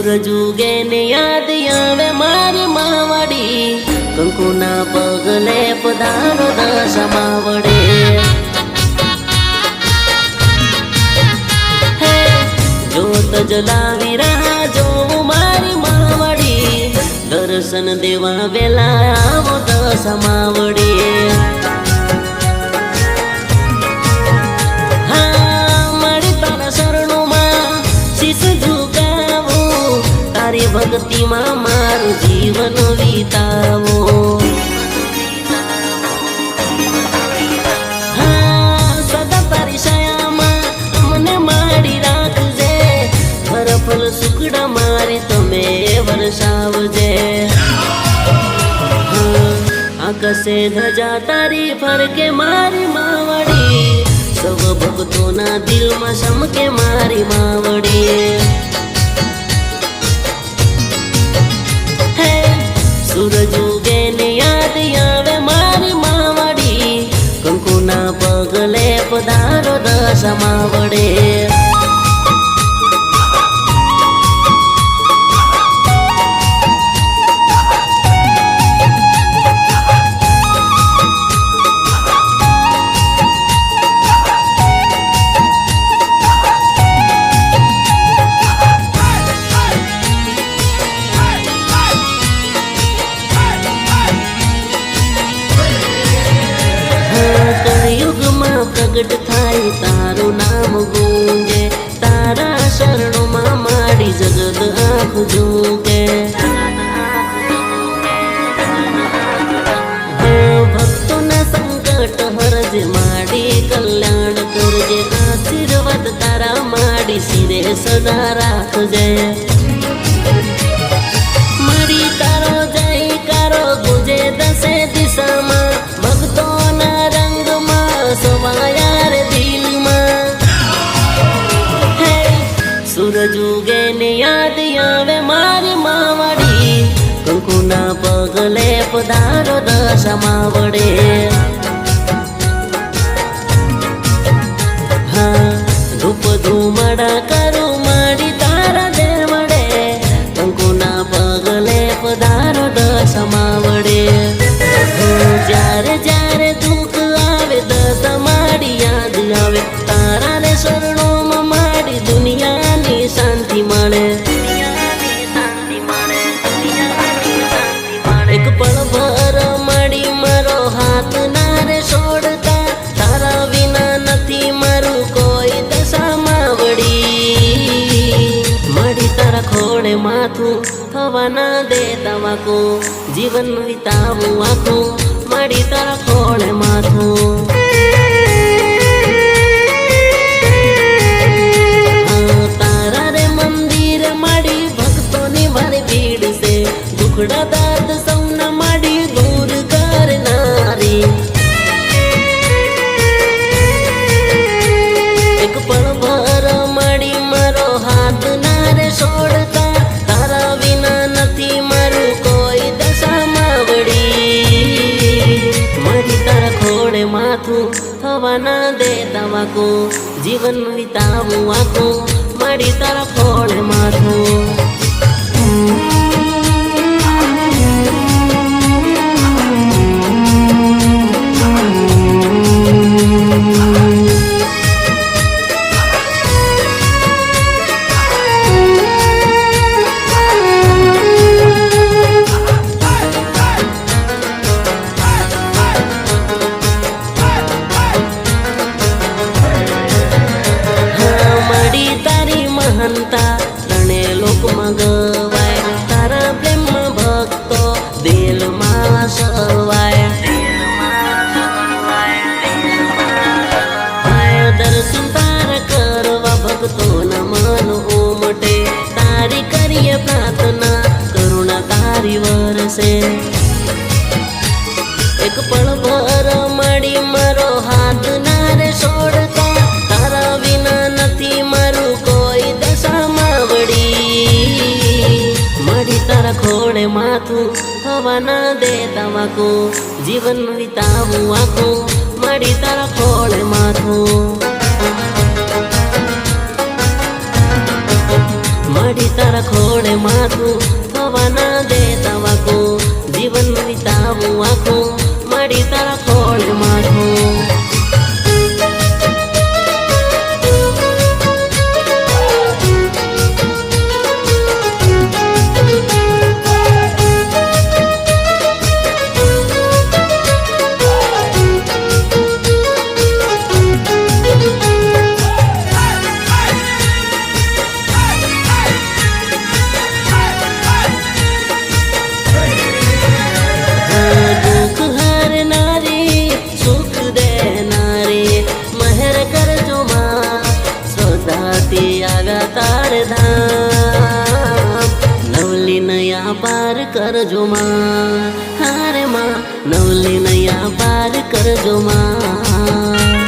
સૂરજ ઉગે ને યાદ આવે મારી માવડી, કંકુના પગલે પધારો દશામાં વડે. હે જોત જલાવી રાહ જોઉં મારી માવડી, દર્શન દેવા વેલા આવો દશામાં વડે. ભક્તિમાં મારું જીવન વિતાવો. હા સદા તારી છાયામાં મને માડી રાખજે, ફરફલ સુખડા મારી તમે વરસાવજે. આકાશે ધજા તારી ફરકે મારી માવડી, સૌ ભક્તોના દિલમાં શમકે મારી માવડી. સૂરજ ઉગે ને યાદ આવે મારી માવડી, કંકુના પગલે પધારો દશામાં વડે. પ્રગટ થાય તારું નામ ગુંજે, તારા શરણોમાં મારી જગત આંખ ઝૂકે. ભક્તોના સંકટ હરજે માડી, કલ્યાણ કરજે, આશીર્વાદ તારા માડી શિરે સદા રાખજે. માડી તારો જયકારો ગુંજે દસે દિશામાં, ભક્તોના રંગમાં સવાયાર દિલમાં. હે સૂરજ ઉગે ને યાદ આવે મારી માવડી, કંકુના પગલે પધારો દશામાં વડે. હા ધૂપ ધૂમડા કરું માડી તારા દે વડે, કંકુના પગલે પધારો દશામાં વડે. જ્યારે જ્યારે દુઃખ આવે દશા માડી યાદ આવે, તારા રે શરણોમાં માડી દુનિયાની શાંતિ મળે. એક પળ ભર માડી મારો હાથ ના રે છોડતા, તારા વિના નથી મારું કોઈ દશામાં વડી. માડી તારા ખોળે માથું થવા ના દેતા વાકો, જીવન વિતાવું આખું માડી તારા ખોળે માથું. તારા રે મંદિર માડી ભક્તોની મારી ભીડ છે, દુખડા દર્દ સૌના માડી દૂર કરનારી. એક પળ ભર માડી મારો હાથ ના રે છોડતા, તારા વિના નથી મારું કોઈ દશામાં વડી. માડી તારા ખોળે માથું થવા ના દેતા વાકો, જીવન વિતાવું આખું માડી તારા ખોળે માથું. ત્રણે લોકમાં ગવાય, તારા પ્રેમમાં ભક્તો દિલમાં સવાય. દર્શન તારા કરવા ભક્તોના મન ઉમટે, તારી કરીએ પ્રાર્થના કરુણા તારી વરસે. એક પળ ભર માડી મારો હાથ ના રે છોડતા, તારા વિના નથી મારું કોઈ દશામાં વડી. માડી તારા ખોળે માથું થવા ના દેતા વાકો, જીવન વિતાવું આખું માડી તારા ખોળે માથું. મળી તારા ખોળે માથું થવા ના દેતા વાકું જીવન વિતાવું આખું મળી તારા ખોળે માથું तार धाम नवली नया पार करजो माँ हारे माँ नवली नया पार करजो माँ।